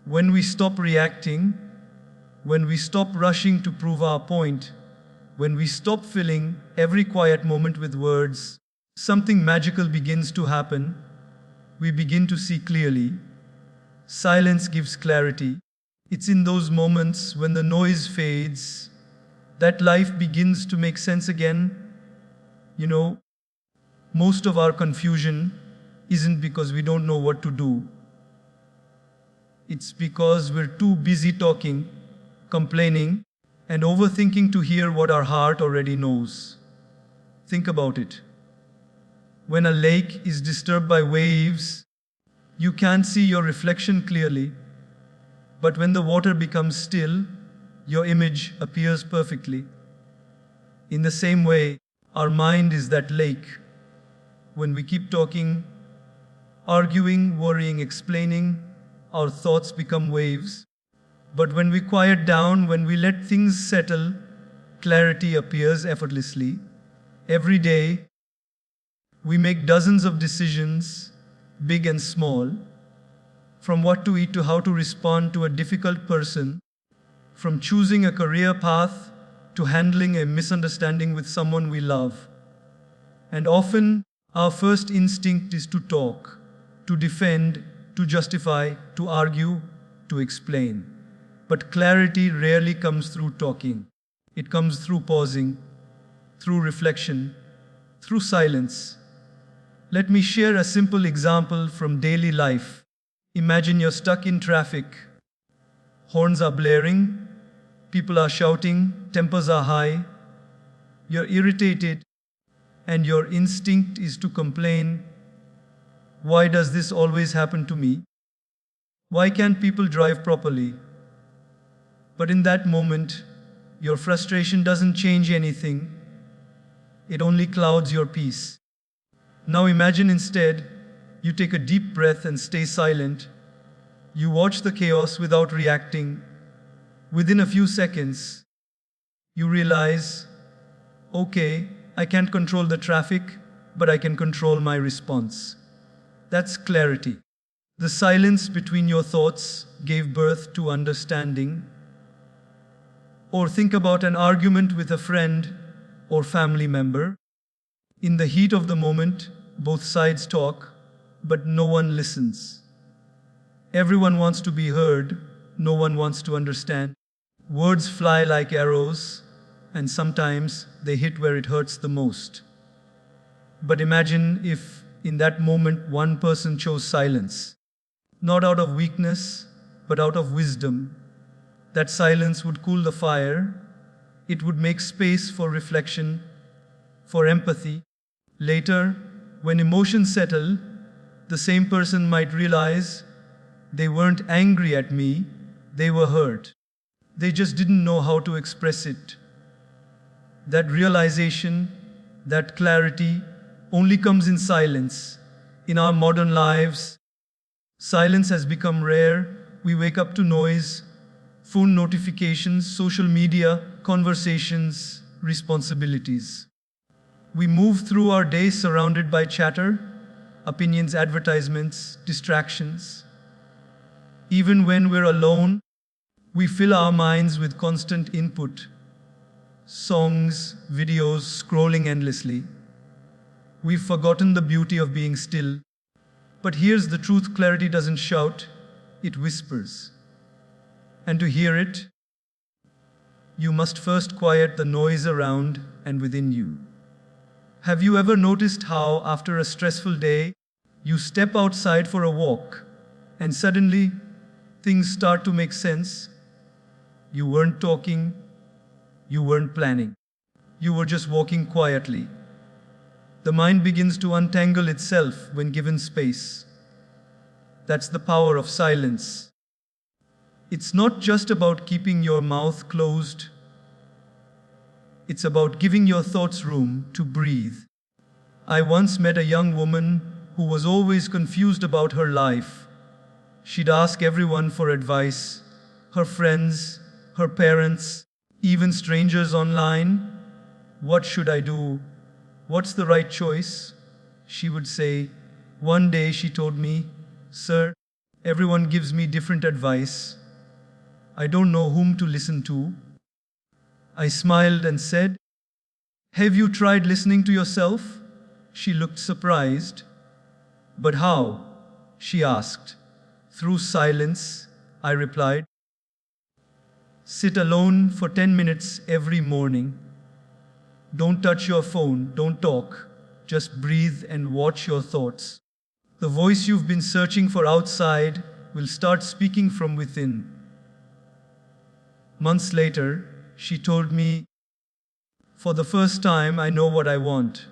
When we stop reacting, when we stop rushing to prove our point, when we stop filling every quiet moment with words, something magical begins to happen. We begin to see clearly. Silence gives clarity. It's in those moments when the noise fades that life begins to make sense again. You know, most of our confusion isn't because we don't know what to do. It's because we're too busy talking, complaining, and overthinking to hear what our heart already knows. Think about it. When a lake is disturbed by waves, you can't see your reflection clearly. But when the water becomes still, your image appears perfectly. In the same way, our mind is that lake. When we keep talking, arguing, worrying, explaining, our thoughts become waves. But when we quiet down, when we let things settle, clarity appears effortlessly. Every day, we make dozens of decisions, big and small, from what to eat to how to respond to a difficult person, from choosing a career path to handling a misunderstanding with someone we love. And often, our first instinct is to talk, to defend, to justify, to argue, to explain. But clarity rarely comes through talking. It comes through pausing, through reflection, through silence. Let me share a simple example from daily life. Imagine you're stuck in traffic. Horns are blaring, people are shouting, tempers are high. You're irritated, and your instinct is to complain. Why does this always happen to me? Why can't people drive properly? But in that moment, your frustration doesn't change anything. It only clouds your peace. Now imagine instead, you take a deep breath and stay silent. You watch the chaos without reacting. Within a few seconds, you realize, okay, I can't control the traffic, but I can control my response. That's clarity. The silence between your thoughts gave birth to understanding. Or think about an argument with a friend or family member. In the heat of the moment, both sides talk, but no one listens. Everyone wants to be heard, no one wants to understand. Words fly like arrows, and sometimes they hit where it hurts the most. But imagine if, in that moment, one person chose silence. Not out of weakness, but out of wisdom. That silence would cool the fire. It would make space for reflection, for empathy. Later, when emotions settle, the same person might realize they weren't angry at me, they were hurt. They just didn't know how to express it. That realization, that clarity, only comes in silence. In our modern lives, silence has become rare. We wake up to noise, phone notifications, social media, conversations, responsibilities. We move through our days surrounded by chatter, opinions, advertisements, distractions. Even when we're alone, we fill our minds with constant input. Songs, videos, scrolling endlessly. We've forgotten the beauty of being still. But here's the truth: clarity doesn't shout, it whispers. And to hear it, you must first quiet the noise around and within you. Have you ever noticed how, after a stressful day, you step outside for a walk, and suddenly things start to make sense? You weren't talking, you weren't planning. You were just walking quietly. The mind begins to untangle itself when given space. That's the power of silence. It's not just about keeping your mouth closed. It's about giving your thoughts room to breathe. I once met a young woman who was always confused about her life. She'd ask everyone for advice, her friends, her parents, even strangers online. What should I do? What's the right choice? She would say. One day she told me, "Sir, Everyone gives me different advice. I don't know whom to listen to. I smiled and said, "Have you tried listening to yourself?" She looked surprised. "But how?" she asked. "Through silence," I replied. "Sit alone for 10 minutes every morning. Don't touch your phone, don't talk. Just breathe and watch your thoughts. The voice you've been searching for outside will start speaking from within." Months later, she told me, "For the first time, I know what I want.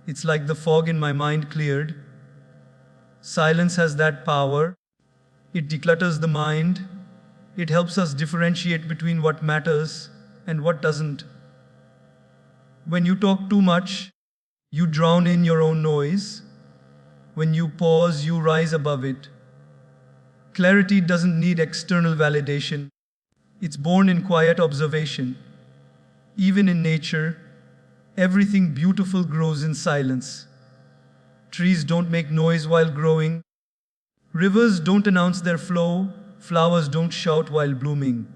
It's like the fog in my mind cleared." Silence has that power. It declutters the mind. It helps us differentiate between what matters and what doesn't. When you talk too much, you drown in your own noise. When you pause, you rise above it. Clarity doesn't need external validation. It's born in quiet observation. Even in nature, everything beautiful grows in silence. Trees don't make noise while growing. Rivers don't announce their flow. Flowers don't shout while blooming.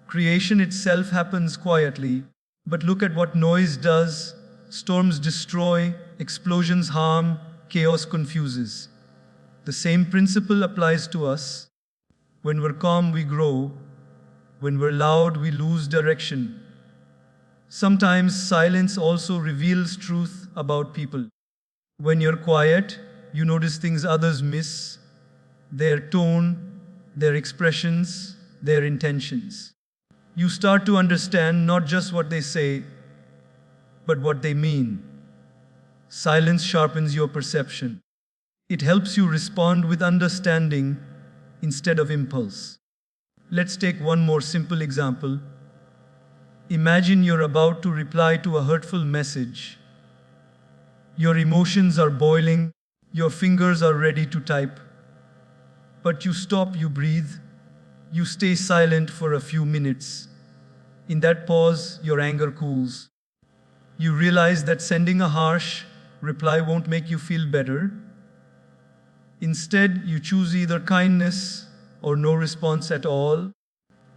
Creation itself happens quietly. But look at what noise does. Storms destroy, explosions harm, chaos confuses. The same principle applies to us. When we're calm, we grow. When we're loud, we lose direction. Sometimes silence also reveals truth about people. When you're quiet, you notice things others miss: their tone, their expressions, their intentions. You start to understand not just what they say, but what they mean. Silence sharpens your perception. It helps you respond with understanding instead of impulse. Let's take one more simple example. Imagine you're about to reply to a hurtful message. Your emotions are boiling, your fingers are ready to type. But you stop, you breathe, you stay silent for a few minutes. In that pause, your anger cools. You realize that sending a harsh reply won't make you feel better. Instead, you choose either kindness or no response at all.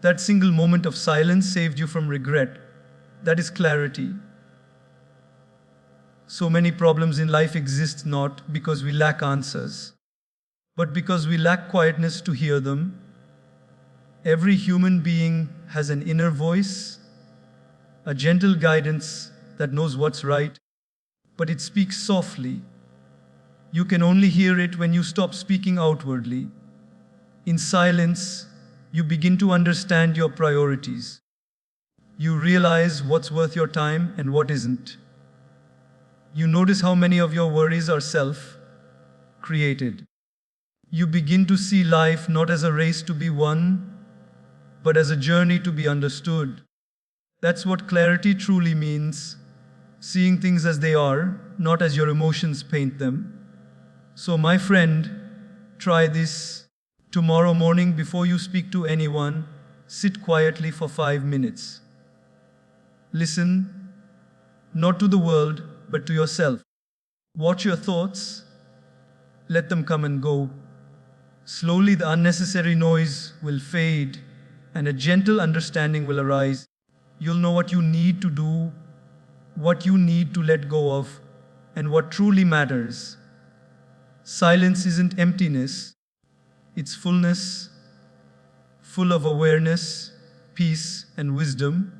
That single moment of silence saved you from regret. That is clarity. So many problems in life exist not because we lack answers, but because we lack quietness to hear them. Every human being has an inner voice, a gentle guidance that knows what's right, but it speaks softly. You can only hear it when you stop speaking outwardly. In silence, you begin to understand your priorities. You realize what's worth your time and what isn't. You notice how many of your worries are self-created. You begin to see life not as a race to be won, but as a journey to be understood. That's what clarity truly means: seeing things as they are, not as your emotions paint them. So, my friend, try this. Tomorrow morning, before you speak to anyone, sit quietly for 5 minutes. Listen, not to the world, but to yourself. Watch your thoughts. Let them come and go. Slowly, the unnecessary noise will fade, and a gentle understanding will arise. You'll know what you need to do, what you need to let go of, and what truly matters. Silence isn't emptiness, it's fullness, full of awareness, peace, and wisdom.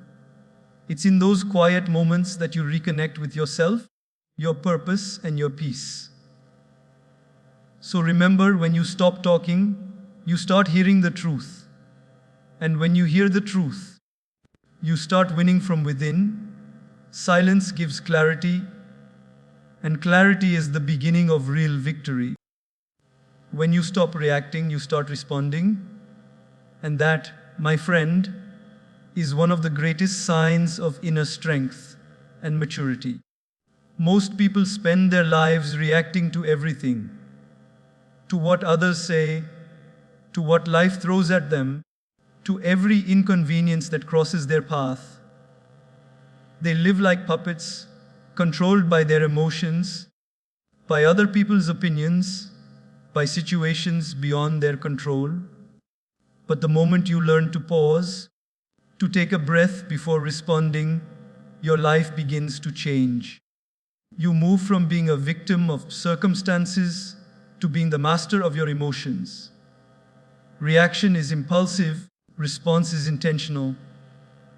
It's in those quiet moments that you reconnect with yourself, your purpose, and your peace. So remember, when you stop talking, you start hearing the truth. And when you hear the truth, you start winning from within. Silence gives clarity, and clarity is the beginning of real victory. When you stop reacting, you start responding. And that, my friend, is one of the greatest signs of inner strength and maturity. Most people spend their lives reacting to everything, to what others say, to what life throws at them, to every inconvenience that crosses their path. They live like puppets, controlled by their emotions, by other people's opinions, by situations beyond their control. But the moment you learn to pause, to take a breath before responding, your life begins to change. You move from being a victim of circumstances to being the master of your emotions. Reaction is impulsive, response is intentional.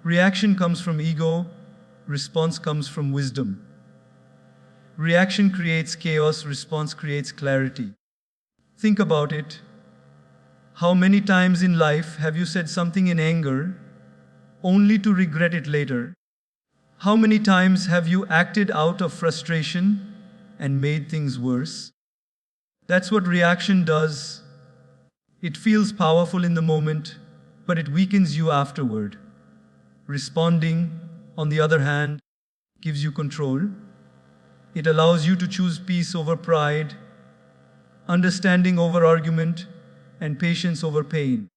Reaction comes from ego, response comes from wisdom. Reaction creates chaos, response creates clarity. Think about it. How many times in life have you said something in anger only to regret it later? How many times have you acted out of frustration and made things worse? That's what reaction does. It feels powerful in the moment, but it weakens you afterward. Responding, on the other hand, gives you control. It allows you to choose peace over pride, understanding over argument, and patience over pain.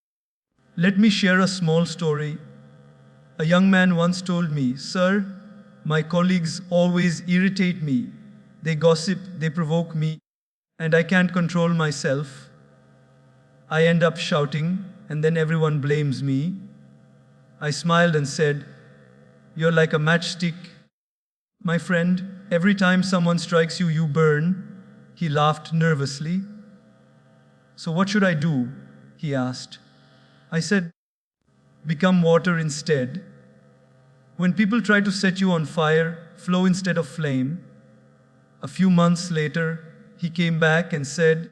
Let me share a small story. A young man once told me, "Sir, my colleagues always irritate me. They gossip, they provoke me, and I can't control myself. I end up shouting, and then everyone blames me." I smiled and said, "You're like a matchstick, my friend. Every time someone strikes you, you burn." He laughed nervously. "So what should I do?" he asked. I said, "Become water instead. When people try to set you on fire, flow instead of flame." A few months later, he came back and said,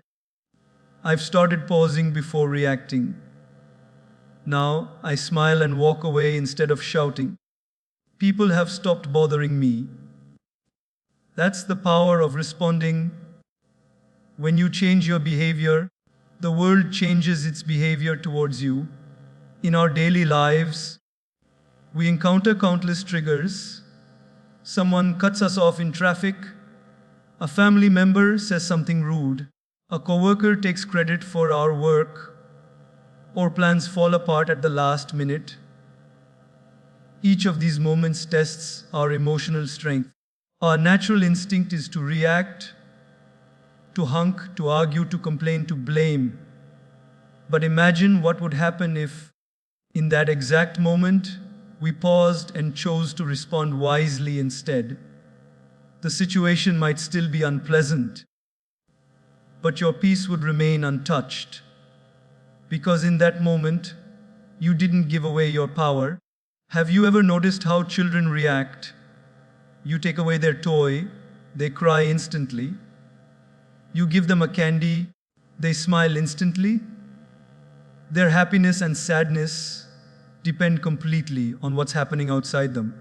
"I've started pausing before reacting. Now I smile and walk away instead of shouting. People have stopped bothering me." That's the power of responding. When you change your behavior, the world changes its behavior towards you. In our daily lives, we encounter countless triggers. Someone cuts us off in traffic. A family member says something rude. A coworker takes credit for our work. Or plans fall apart at the last minute. Each of these moments tests our emotional strength. Our natural instinct is to react, to hunk, to argue, to complain, to blame. But imagine what would happen if, in that exact moment, we paused and chose to respond wisely instead. The situation might still be unpleasant, but your peace would remain untouched. Because in that moment, you didn't give away your power. Have you ever noticed how children react? You take away their toy, they cry instantly. You give them a candy, they smile instantly. Their happiness and sadness depend completely on what's happening outside them.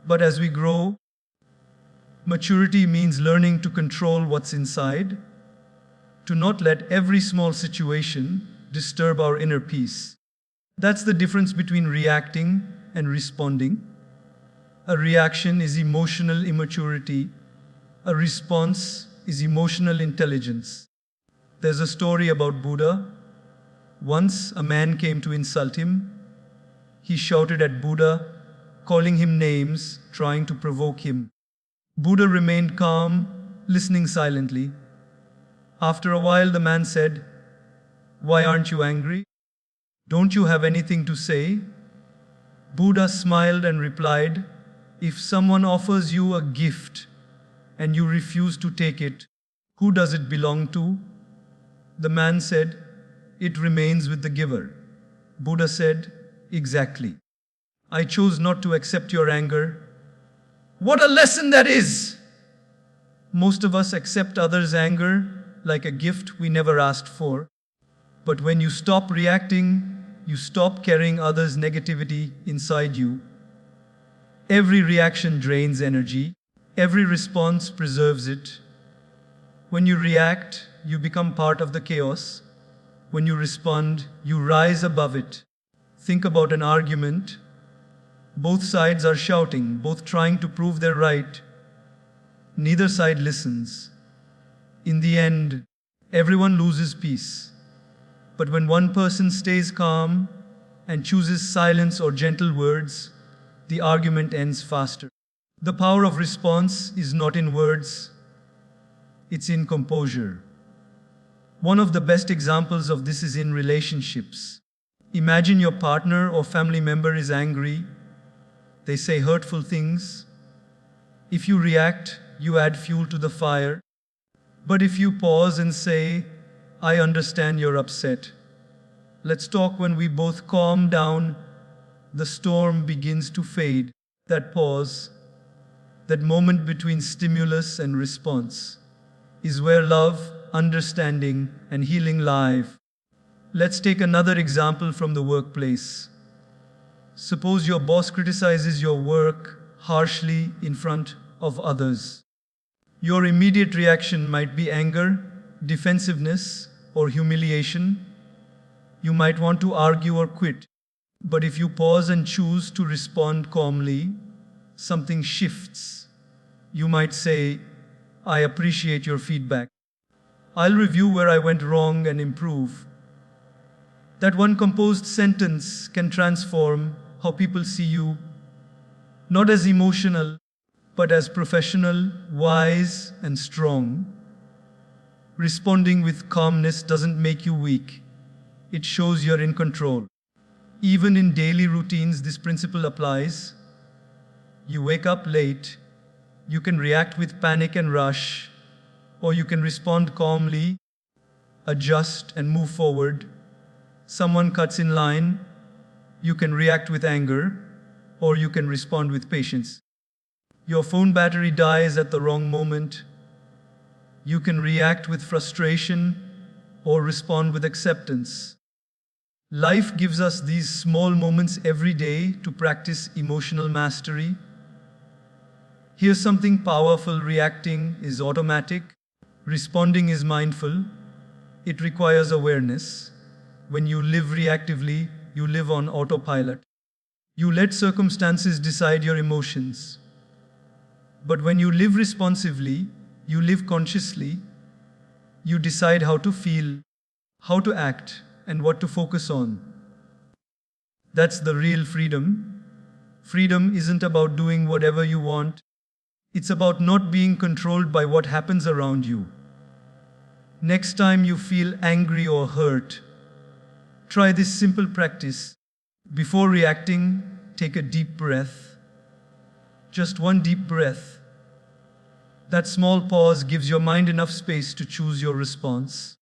But as we grow, maturity means learning to control what's inside, to not let every small situation disturb our inner peace. That's the difference between reacting and responding. A reaction is emotional immaturity. A response is emotional intelligence. There's a story about Buddha. Once a man came to insult him. He shouted at Buddha, calling him names, trying to provoke him. Buddha remained calm, listening silently. After a while, the man said, "Why aren't you angry? Don't you have anything to say?" Buddha smiled and replied, "If someone offers you a gift and you refuse to take it, who does it belong to?" The man said, "It remains with the giver." Buddha said, "Exactly. I chose not to accept your anger." What a lesson that is! Most of us accept others' anger like a gift we never asked for. But when you stop reacting, you stop carrying others' negativity inside you. Every reaction drains energy. Every response preserves it. When you react, you become part of the chaos. When you respond, you rise above it. Think about an argument. Both sides are shouting, both trying to prove they're right. Neither side listens. In the end, everyone loses peace. But when one person stays calm and chooses silence or gentle words, the argument ends faster. The power of response is not in words, it's in composure. One of the best examples of this is in relationships. Imagine your partner or family member is angry. They say hurtful things. If you react, you add fuel to the fire. But if you pause and say, I understand you're upset. Let's talk. When we both calm down, the storm begins to fade. That pause, that moment between stimulus and response, is where love, understanding, and healing live. Let's take another example from the workplace. Suppose your boss criticizes your work harshly in front of others. Your immediate reaction might be anger, defensiveness, or humiliation. You might want to argue or quit. But if you pause and choose to respond calmly, something shifts. You might say, I appreciate your feedback. I'll review where I went wrong and improve. That one composed sentence can transform how people see you, not as emotional, but as professional, wise, and strong. Responding with calmness doesn't make you weak. It shows you're in control. Even in daily routines, this principle applies. You wake up late, you can react with panic and rush, or you can respond calmly, adjust, and move forward. Someone cuts in line, you can react with anger, or you can respond with patience. Your phone battery dies at the wrong moment. You can react with frustration or respond with acceptance. Life gives us these small moments every day to practice emotional mastery. Here's something powerful: reacting is automatic, responding is mindful. It requires awareness. When you live reactively, you live on autopilot. You let circumstances decide your emotions. But when you live responsively, you live consciously. You decide how to feel, how to act, and what to focus on. That's the real freedom. Freedom isn't about doing whatever you want. It's about not being controlled by what happens around you. Next time you feel angry or hurt, try this simple practice. Before reacting, take a deep breath. Just one deep breath. That small pause gives your mind enough space to choose your response.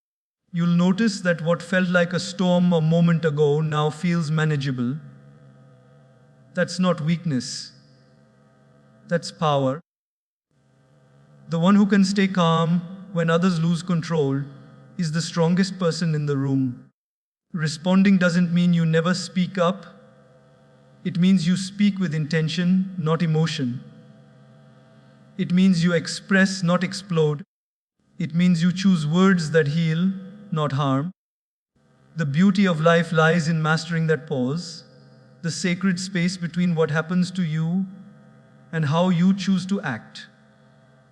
You'll notice that what felt like a storm a moment ago now feels manageable. That's not weakness. That's power. The one who can stay calm when others lose control is the strongest person in the room. Responding doesn't mean you never speak up. It means you speak with intention, not emotion. It means you express, not explode. It means you choose words that heal, not harm. The beauty of life lies in mastering that pause, the sacred space between what happens to you and how you choose to act.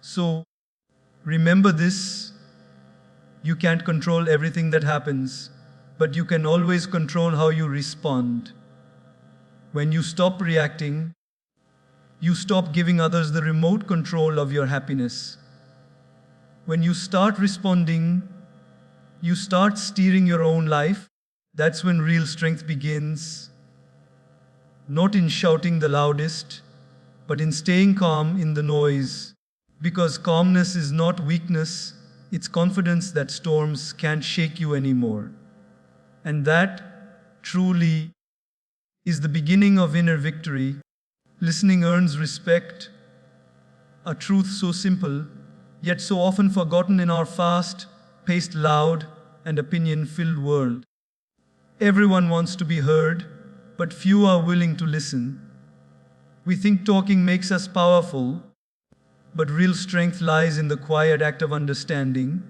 So, remember this: you can't control everything that happens, but you can always control how you respond. When you stop reacting, you stop giving others the remote control of your happiness. When you start responding, you start steering your own life. That's when real strength begins. Not in shouting the loudest, but in staying calm in the noise. Because calmness is not weakness, it's confidence that storms can't shake you anymore. And that, truly, is the beginning of inner victory. Listening earns respect, a truth so simple, yet so often forgotten in our fast-paced, loud, and opinion-filled world. Everyone wants to be heard, but few are willing to listen. We think talking makes us powerful, but real strength lies in the quiet act of understanding.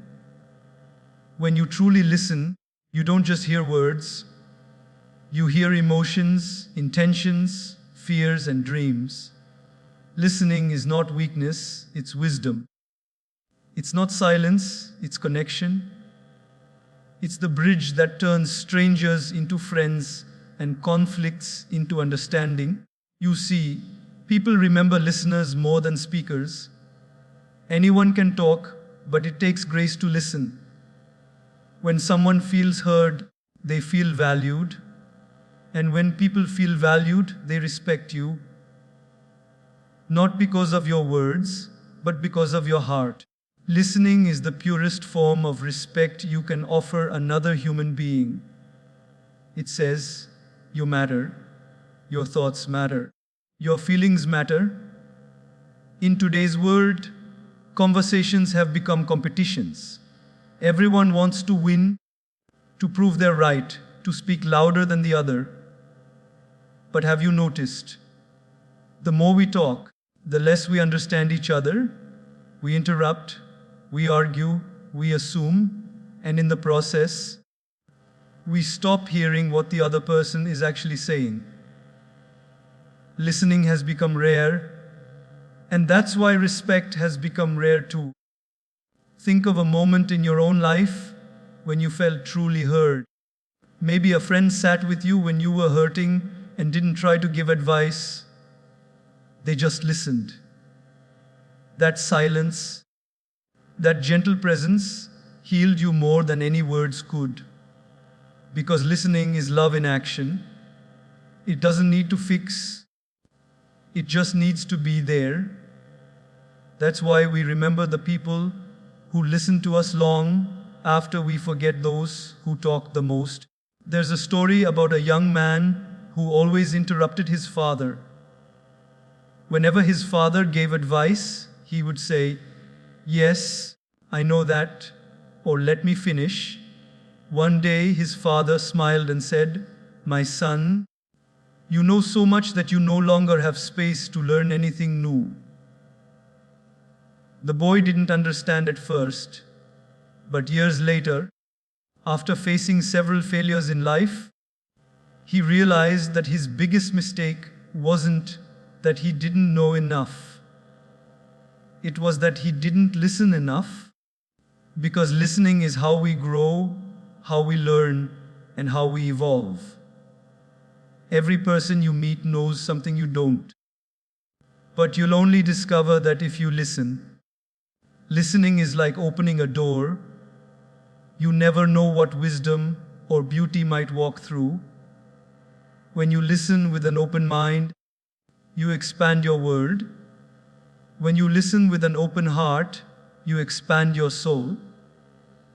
When you truly listen, you don't just hear words. You hear emotions, intentions, fears, and dreams. Listening is not weakness, it's wisdom. It's not silence, it's connection. It's the bridge that turns strangers into friends and conflicts into understanding. You see, people remember listeners more than speakers. Anyone can talk, but it takes grace to listen. When someone feels heard, they feel valued. And when people feel valued, they respect you. Not because of your words, but because of your heart. Listening is the purest form of respect you can offer another human being. It says, you matter, your thoughts matter, your feelings matter. In today's world, conversations have become competitions. Everyone wants to win, to prove they're right, to speak louder than the other. But have you noticed? The more we talk, the less we understand each other. We interrupt, we argue, we assume, and in the process, we stop hearing what the other person is actually saying. Listening has become rare, and that's why respect has become rare too. Think of a moment in your own life when you felt truly heard. Maybe a friend sat with you when you were hurting and didn't try to give advice. They just listened. That silence, that gentle presence healed you more than any words could. Because listening is love in action. It doesn't need to fix. It just needs to be there. That's why we remember the people who listen to us long after we forget those who talk the most. There's a story about a young man who always interrupted his father. Whenever his father gave advice, he would say, "Yes, I know that," or "Let me finish." One day his father smiled and said, "My son, you know so much that you no longer have space to learn anything new." The boy didn't understand at first, but years later, after facing several failures in life, he realized that his biggest mistake wasn't that he didn't know enough. It was that he didn't listen enough, because listening is how we grow, how we learn, and how we evolve. Every person you meet knows something you don't. But you'll only discover that if you listen. Listening is like opening a door. You never know what wisdom or beauty might walk through. When you listen with an open mind, you expand your world. When you listen with an open heart, you expand your soul.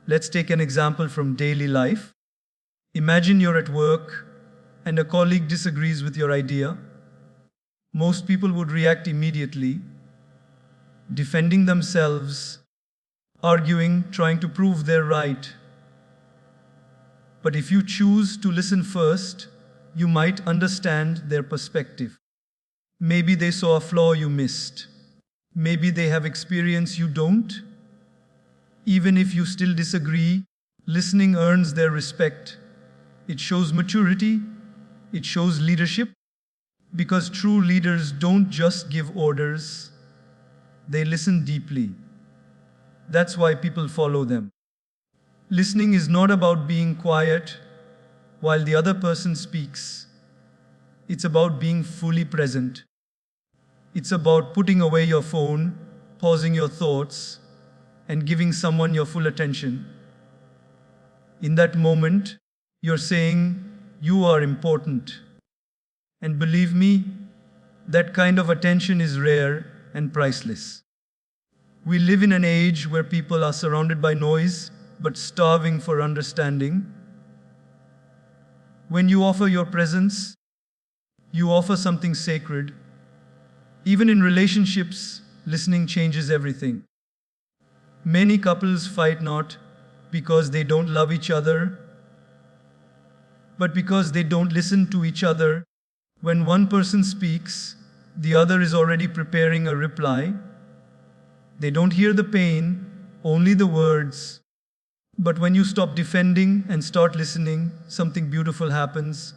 Let's take an example from daily life. Imagine you're at work and a colleague disagrees with your idea. Most people would react immediately, defending themselves, arguing, trying to prove they're right. But if you choose to listen first, you might understand their perspective. Maybe they saw a flaw you missed. Maybe they have experience you don't. Even if you still disagree, listening earns their respect. It shows maturity. It shows leadership. Because true leaders don't just give orders, they listen deeply. That's why people follow them. Listening is not about being quiet while the other person speaks. It's about being fully present. It's about putting away your phone, pausing your thoughts, and giving someone your full attention. In that moment, you're saying, "You are important." And believe me, that kind of attention is rare and priceless. We live in an age where people are surrounded by noise, but starving for understanding. When you offer your presence, you offer something sacred. Even in relationships, listening changes everything. Many couples fight not because they don't love each other, but because they don't listen to each other. When one person speaks, the other is already preparing a reply. They don't hear the pain, only the words. But when you stop defending and start listening, something beautiful happens.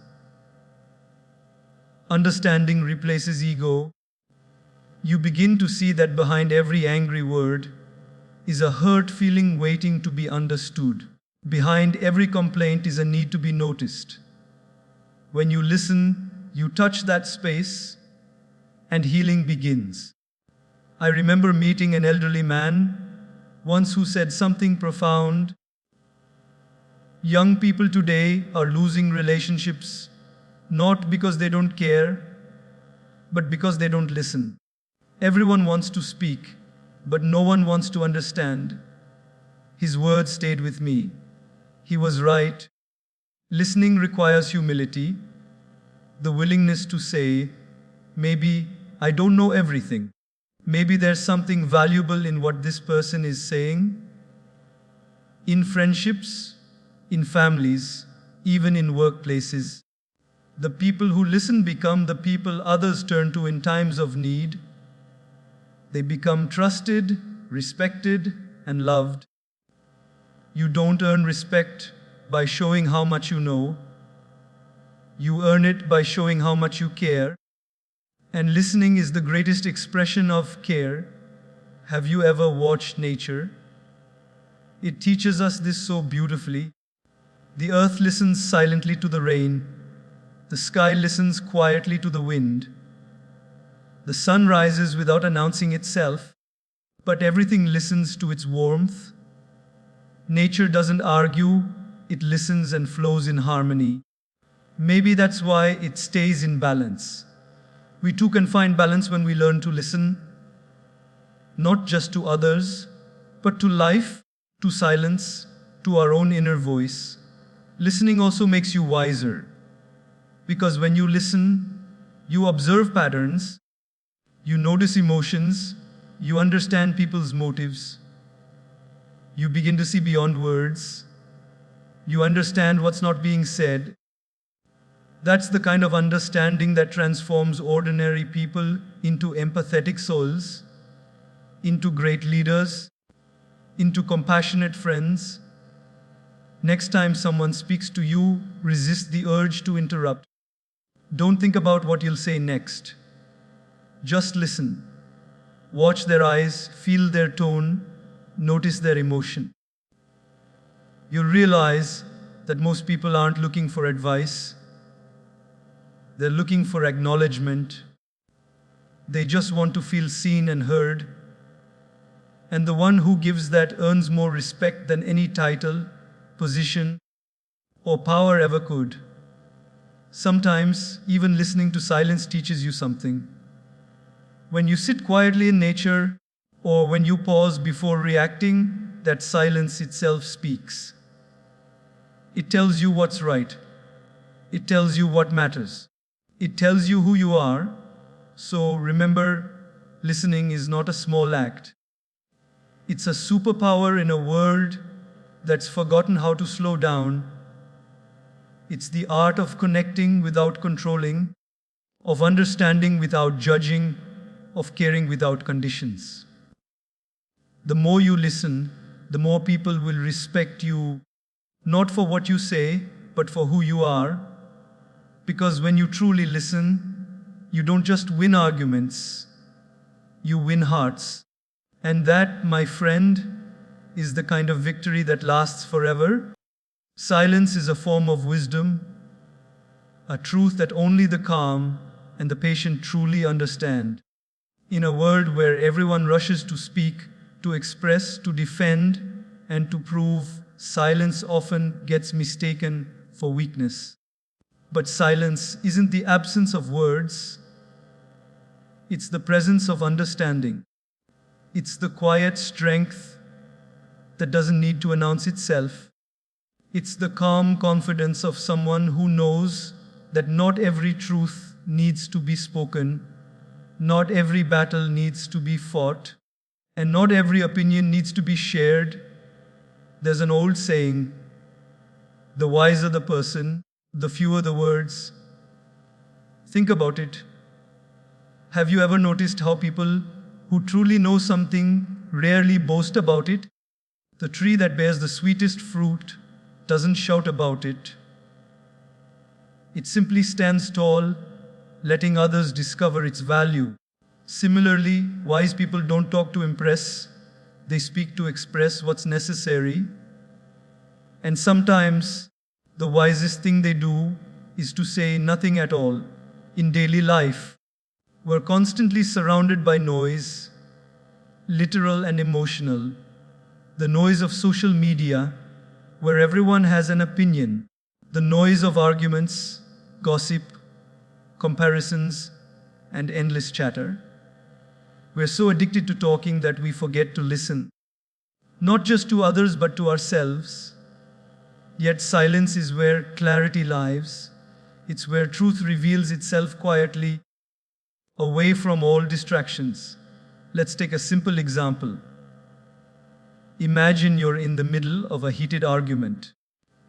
Understanding replaces ego. You begin to see that behind every angry word is a hurt feeling waiting to be understood. Behind every complaint is a need to be noticed. When you listen, you touch that space, and healing begins. I remember meeting an elderly man once who said something profound. Young people today are losing relationships not because they don't care, but because they don't listen. Everyone wants to speak, but no one wants to understand. His words stayed with me. He was right. Listening requires humility, the willingness to say, maybe I don't know everything. Maybe there's something valuable in what this person is saying. In friendships, in families, even in workplaces, the people who listen become the people others turn to in times of need. They become trusted, respected, and loved. You don't earn respect by showing how much you know. You earn it by showing how much you care. And listening is the greatest expression of care. Have you ever watched nature? It teaches us this so beautifully. The earth listens silently to the rain. The sky listens quietly to the wind. The sun rises without announcing itself, but everything listens to its warmth. Nature doesn't argue, it listens and flows in harmony. Maybe that's why it stays in balance. We too can find balance when we learn to listen, not just to others, but to life, to silence, to our own inner voice. Listening also makes you wiser, because when you listen, you observe patterns, you notice emotions, you understand people's motives, you begin to see beyond words, you understand what's not being said. That's the kind of understanding that transforms ordinary people into empathetic souls, into great leaders, into compassionate friends. Next time someone speaks to you, resist the urge to interrupt. Don't think about what you'll say next. Just listen. Watch their eyes, feel their tone, notice their emotion. You'll realize that most people aren't looking for advice. They're looking for acknowledgement. They just want to feel seen and heard. And the one who gives that earns more respect than any title, position, or power ever could. Sometimes, even listening to silence teaches you something. When you sit quietly in nature, or when you pause before reacting, that silence itself speaks. It tells you what's right. It tells you what matters. It tells you who you are. So remember, listening is not a small act. It's a superpower in a world that's forgotten how to slow down. It's the art of connecting without controlling, of understanding without judging, of caring without conditions. The more you listen, the more people will respect you, not for what you say, but for who you are. Because when you truly listen, you don't just win arguments, you win hearts. And that, my friend, is the kind of victory that lasts forever. Silence is a form of wisdom, a truth that only the calm and the patient truly understand. In a world where everyone rushes to speak, to express, to defend, and to prove, silence often gets mistaken for weakness. But silence isn't the absence of words, it's the presence of understanding. It's the quiet strength that doesn't need to announce itself. It's the calm confidence of someone who knows that not every truth needs to be spoken, not every battle needs to be fought, and not every opinion needs to be shared. There's an old saying, the wiser the person, the fewer the words. Think about it. Have you ever noticed how people who truly know something rarely boast about it? The tree that bears the sweetest fruit doesn't shout about it. It simply stands tall, letting others discover its value. Similarly, wise people don't talk to impress, they speak to express what's necessary. And sometimes, the wisest thing they do is to say nothing at all. In daily life, we're constantly surrounded by noise, literal and emotional. The noise of social media, where everyone has an opinion. The noise of arguments, gossip, comparisons, and endless chatter. We're so addicted to talking that we forget to listen, not just to others but to ourselves. Yet silence is where clarity lives. It's where truth reveals itself quietly, away from all distractions. Let's take a simple example. Imagine you're in the middle of a heated argument.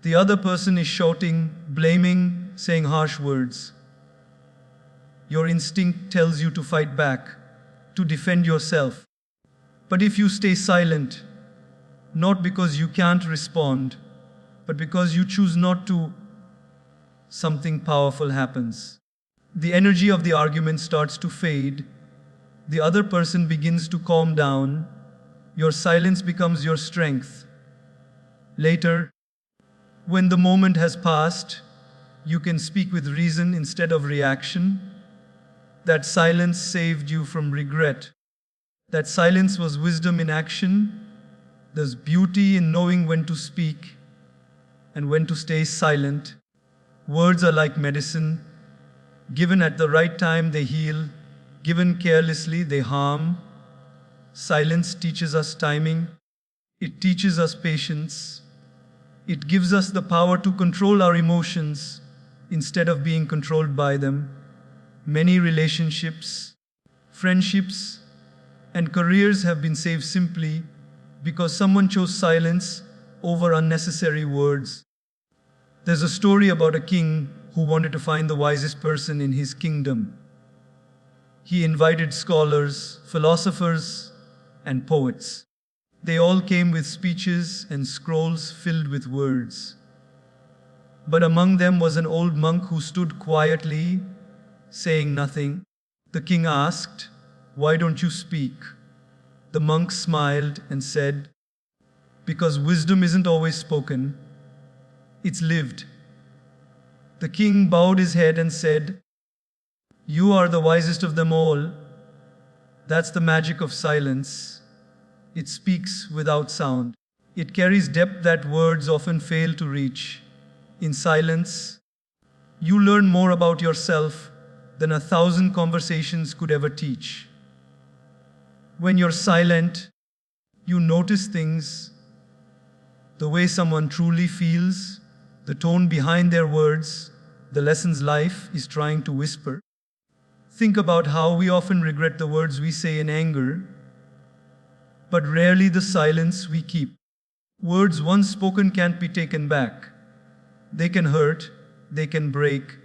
The other person is shouting, blaming, saying harsh words. Your instinct tells you to fight back, to defend yourself. But if you stay silent, not because you can't respond, but because you choose not to, something powerful happens. The energy of the argument starts to fade. The other person begins to calm down. Your silence becomes your strength. Later, when the moment has passed, you can speak with reason instead of reaction. That silence saved you from regret. That silence was wisdom in action. There's beauty in knowing when to speak and when to stay silent. Words are like medicine. Given at the right time, they heal. Given carelessly, they harm. Silence teaches us timing. It teaches us patience. It gives us the power to control our emotions instead of being controlled by them. Many relationships, friendships, and careers have been saved simply because someone chose silence over unnecessary words. There's a story about a king who wanted to find the wisest person in his kingdom. He invited scholars, philosophers, and poets. They all came with speeches and scrolls filled with words. But among them was an old monk who stood quietly, saying nothing. The king asked, "Why don't you speak?" The monk smiled and said, "Because wisdom isn't always spoken, it's lived." The king bowed his head and said, "You are the wisest of them all. That's the magic of silence. It speaks without sound. It carries depth that words often fail to reach. In silence, you learn more about yourself than 1,000 conversations could ever teach. When you're silent, you notice things, the way someone truly feels, the tone behind their words, the lessons life is trying to whisper. Think about how we often regret the words we say in anger, but rarely the silence we keep. Words once spoken can't be taken back. They can hurt, they can break,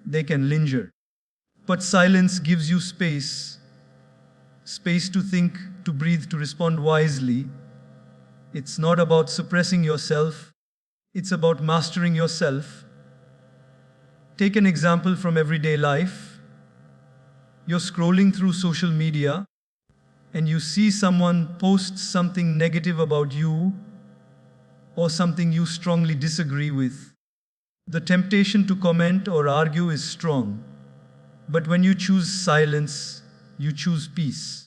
they can linger. But silence gives you space. Space to think, to breathe, to respond wisely. It's not about suppressing yourself. It's about mastering yourself. Take an example from everyday life. You're scrolling through social media and you see someone post something negative about you or something you strongly disagree with. The temptation to comment or argue is strong. But when you choose silence, you choose peace.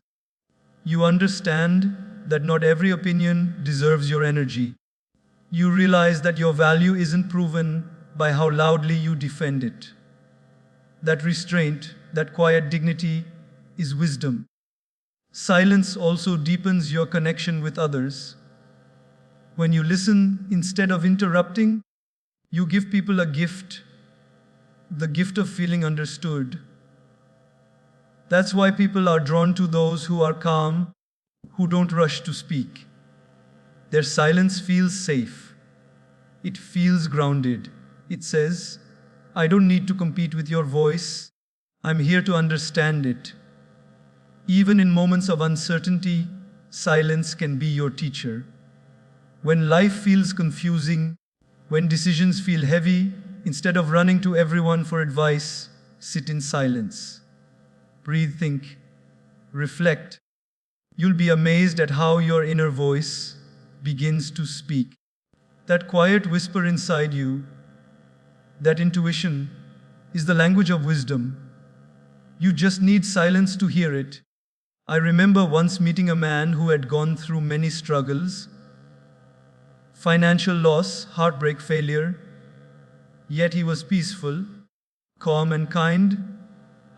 You understand that not every opinion deserves your energy. You realize that your value isn't proven by how loudly you defend it. That restraint, that quiet dignity, is wisdom. Silence also deepens your connection with others. When you listen instead of interrupting, you give people a gift, the gift of feeling understood. That's why people are drawn to those who are calm, who don't rush to speak. Their silence feels safe. It feels grounded. It says, "I don't need to compete with your voice. I'm here to understand it." Even in moments of uncertainty, silence can be your teacher. When life feels confusing, when decisions feel heavy, instead of running to everyone for advice, sit in silence. Breathe, think, reflect. You'll be amazed at how your inner voice begins to speak. That quiet whisper inside you, that intuition, is the language of wisdom. You just need silence to hear it. I remember once meeting a man who had gone through many struggles. financial loss, heartbreak, failure. Yet he was peaceful, calm, and kind.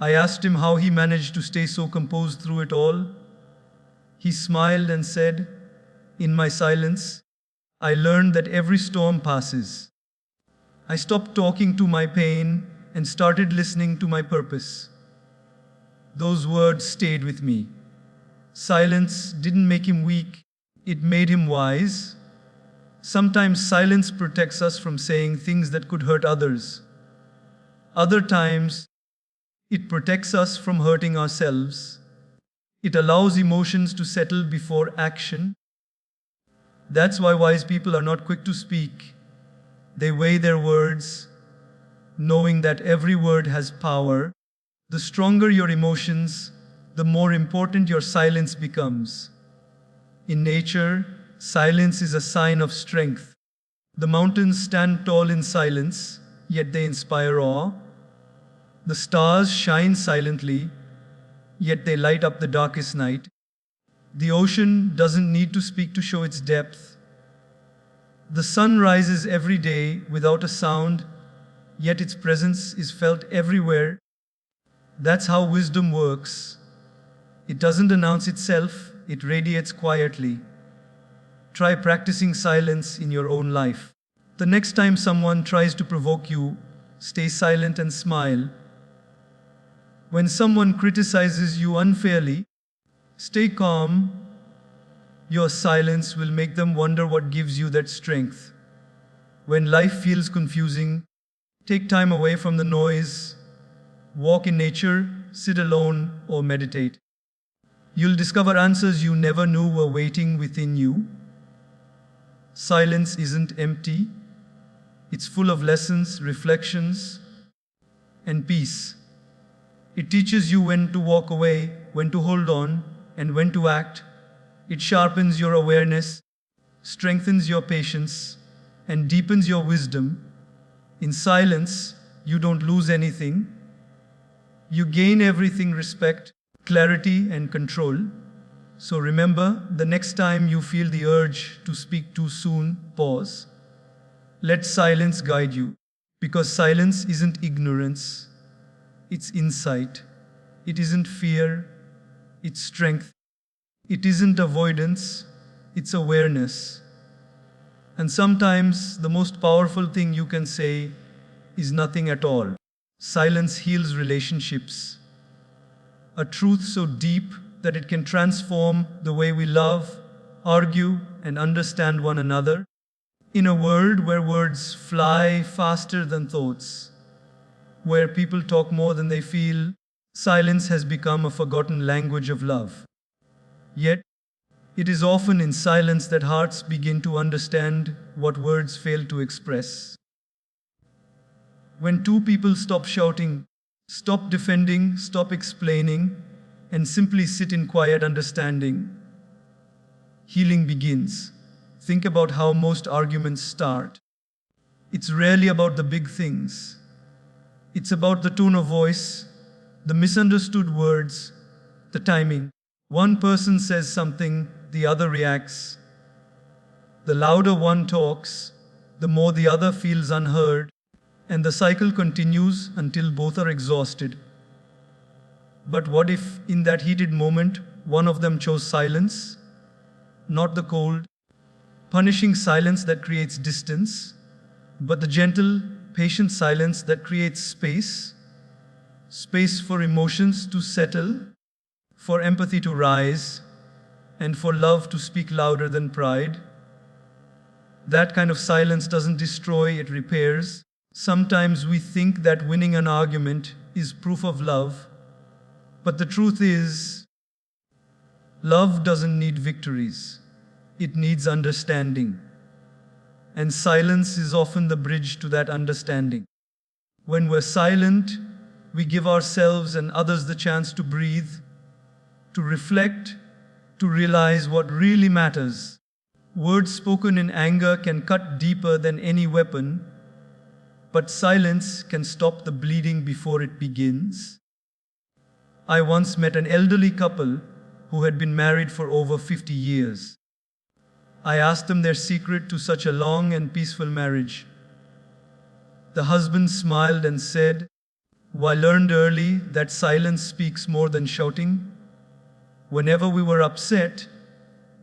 I asked him how he managed to stay so composed through it all. He smiled and said, "In my silence, I learned that every storm passes. I stopped talking to my pain and started listening to my purpose." Those words stayed with me. Silence didn't make him weak, it made him wise. Sometimes silence protects us from saying things that could hurt others. Other times, it protects us from hurting ourselves. It allows emotions to settle before action. That's why wise people are not quick to speak. They weigh their words, knowing that every word has power. The stronger your emotions, the more important your silence becomes. In nature, silence is a sign of strength. The mountains stand tall in silence, yet they inspire awe. The stars shine silently, yet they light up the darkest night. The ocean doesn't need to speak to show its depth. The sun rises every day without a sound, yet its presence is felt everywhere. That's how wisdom works. It doesn't announce itself, it radiates quietly. Try practicing silence in your own life. The next time someone tries to provoke you, stay silent and smile. When someone criticizes you unfairly, stay calm. Your silence will make them wonder what gives you that strength. When life feels confusing, take time away from the noise. Walk in nature, sit alone, or meditate. You'll discover answers you never knew were waiting within you. Silence isn't empty. It's full of lessons, reflections, and peace. It teaches you when to walk away, when to hold on, and when to act. It sharpens your awareness, strengthens your patience, and deepens your wisdom. In silence, you don't lose anything. You gain everything: respect, clarity, and control. So remember, the next time you feel the urge to speak too soon, pause. Let silence guide you, because silence isn't ignorance. It's insight. It isn't fear. It's strength. It isn't avoidance. It's awareness. And sometimes the most powerful thing you can say is nothing at all. Silence heals relationships. A truth so deep that it can transform the way we love, argue, and understand one another. In a world where words fly faster than thoughts, where people talk more than they feel, silence has become a forgotten language of love. Yet, it is often in silence that hearts begin to understand what words fail to express. When two people stop shouting, stop defending, stop explaining, and simply sit in quiet understanding, healing begins. Think about how most arguments start. It's rarely about the big things. It's about the tone of voice, the misunderstood words, the timing. One person says something, the other reacts. The louder one talks, the more the other feels unheard, and the cycle continues until both are exhausted. But what if, in that heated moment, one of them chose silence? Not the cold, punishing silence that creates distance, but the gentle, patient silence that creates space. Space for emotions to settle, for empathy to rise, and for love to speak louder than pride. That kind of silence doesn't destroy, it repairs. Sometimes we think that winning an argument is proof of love, but the truth is, love doesn't need victories. It needs understanding. And silence is often the bridge to that understanding. When we're silent, we give ourselves and others the chance to breathe, to reflect, to realize what really matters. Words spoken in anger can cut deeper than any weapon, but silence can stop the bleeding before it begins. I once met an elderly couple who had been married for over 50 years. I asked them their secret to such a long and peaceful marriage. The husband smiled and said, "I learned early that silence speaks more than shouting. Whenever we were upset,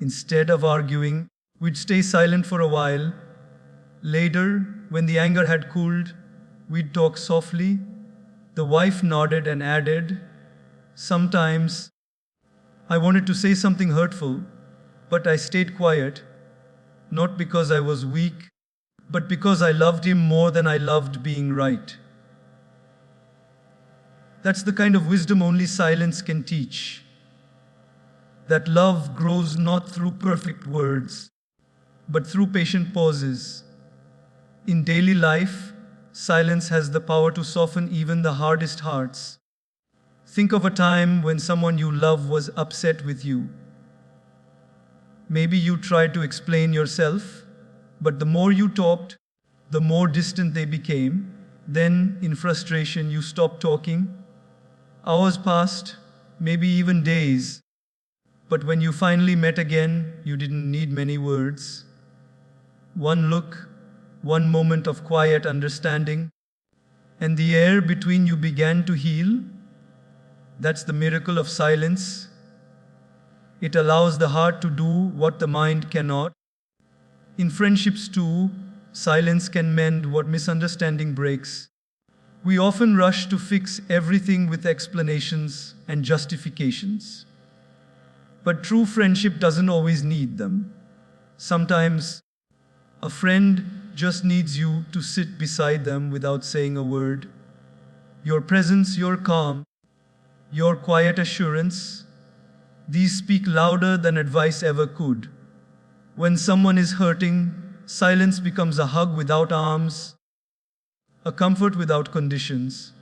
instead of arguing, we'd stay silent for a while. Later, when the anger had cooled, we'd talk softly." The wife nodded and added, "Sometimes I wanted to say something hurtful, but I stayed quiet, not because I was weak, but because I loved him more than I loved being right." That's the kind of wisdom only silence can teach. That love grows not through perfect words, but through patient pauses. In daily life, silence has the power to soften even the hardest hearts. Think of a time when someone you love was upset with you. Maybe you tried to explain yourself, but the more you talked, the more distant they became. Then, in frustration, you stopped talking. Hours passed, maybe even days. But when you finally met again, you didn't need many words. One look, one moment of quiet understanding, and the air between you began to heal. That's the miracle of silence. It allows the heart to do what the mind cannot. In friendships too, silence can mend what misunderstanding breaks. We often rush to fix everything with explanations and justifications. But true friendship doesn't always need them. Sometimes a friend just needs you to sit beside them without saying a word. Your presence, your calm, your quiet assurance, these speak louder than advice ever could. When someone is hurting, silence becomes a hug without arms, a comfort without conditions.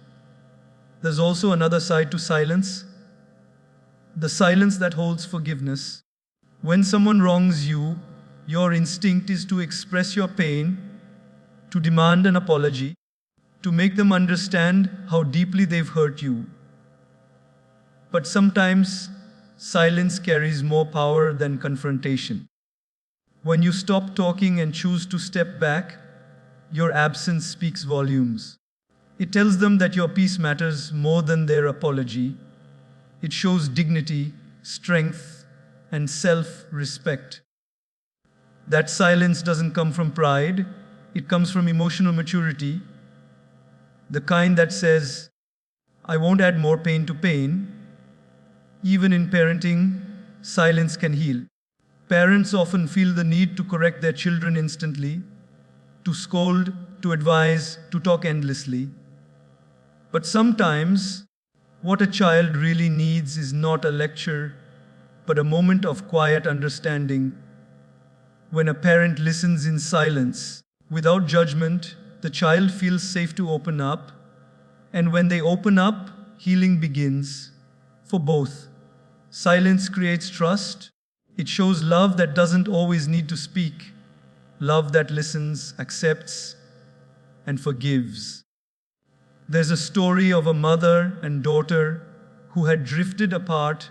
There's also another side to silence, the silence that holds forgiveness. When someone wrongs you, your instinct is to express your pain, to demand an apology, to make them understand how deeply they've hurt you. But sometimes, silence carries more power than confrontation. When you stop talking and choose to step back, your absence speaks volumes. It tells them that your peace matters more than their apology. It shows dignity, strength, and self-respect. That silence doesn't come from pride, it comes from emotional maturity, the kind that says, "I won't add more pain to pain." Even in parenting, silence can heal. Parents often feel the need to correct their children instantly, to scold, to advise, to talk endlessly. But sometimes, what a child really needs is not a lecture, but a moment of quiet understanding. When a parent listens in silence, without judgment, the child feels safe to open up. And when they open up, healing begins for both. Silence creates trust. It shows love that doesn't always need to speak, love that listens, accepts, and forgives. There's a story of a mother and daughter who had drifted apart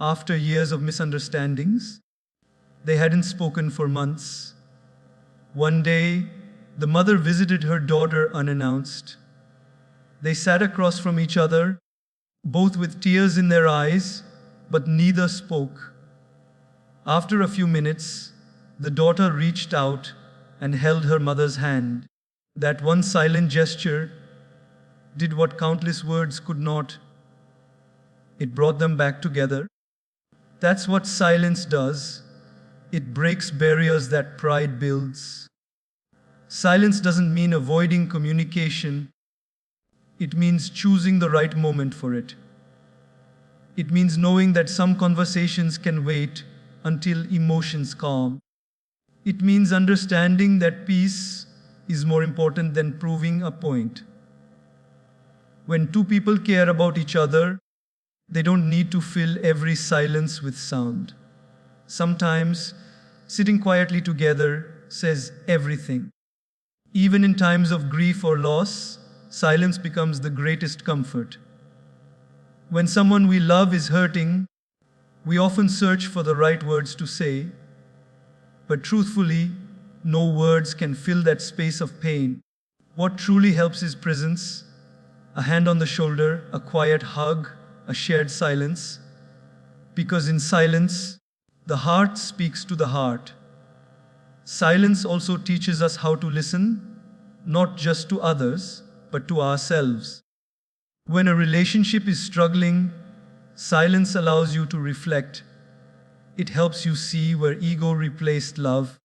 after years of misunderstandings. They hadn't spoken for months. One day, the mother visited her daughter unannounced. They sat across from each other, both with tears in their eyes, but neither spoke. After a few minutes, the daughter reached out and held her mother's hand. That one silent gesture did what countless words could not. It brought them back together. That's what silence does. It breaks barriers that pride builds. Silence doesn't mean avoiding communication. It means choosing the right moment for it. It means knowing that some conversations can wait until emotions calm. It means understanding that peace is more important than proving a point. When two people care about each other, they don't need to fill every silence with sound. Sometimes, sitting quietly together says everything. Even in times of grief or loss, silence becomes the greatest comfort. When someone we love is hurting, we often search for the right words to say. But truthfully, no words can fill that space of pain. What truly helps is presence, a hand on the shoulder, a quiet hug, a shared silence. Because in silence, the heart speaks to the heart. Silence also teaches us how to listen, not just to others, but to ourselves. When a relationship is struggling, silence allows you to reflect. It helps you see where ego replaced love,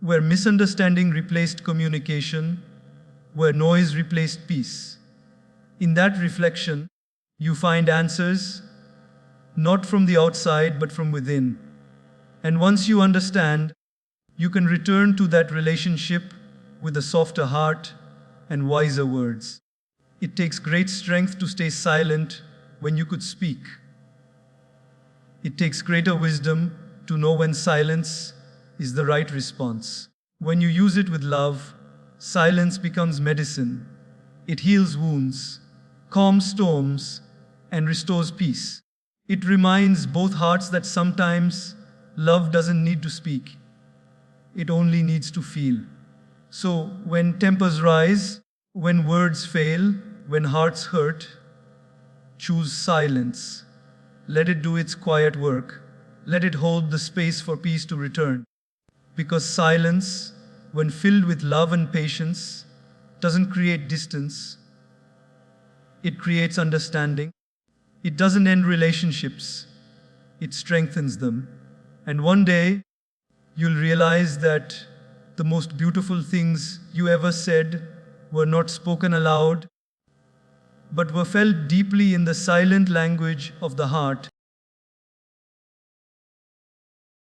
where misunderstanding replaced communication, where noise replaced peace. In that reflection, you find answers, not from the outside, but from within. And once you understand, you can return to that relationship with a softer heart and wiser words. It takes great strength to stay silent when you could speak. It takes greater wisdom to know when silence is the right response. When you use it with love, silence becomes medicine. It heals wounds, calms storms, and restores peace. It reminds both hearts that sometimes love doesn't need to speak. It only needs to feel. So when tempers rise, when words fail, when hearts hurt, choose silence. Let it do its quiet work. Let it hold the space for peace to return. Because silence, when filled with love and patience, doesn't create distance. It creates understanding. It doesn't end relationships. It strengthens them. And one day, you'll realize that the most beautiful things you ever said were not spoken aloud, but were felt deeply in the silent language of the heart.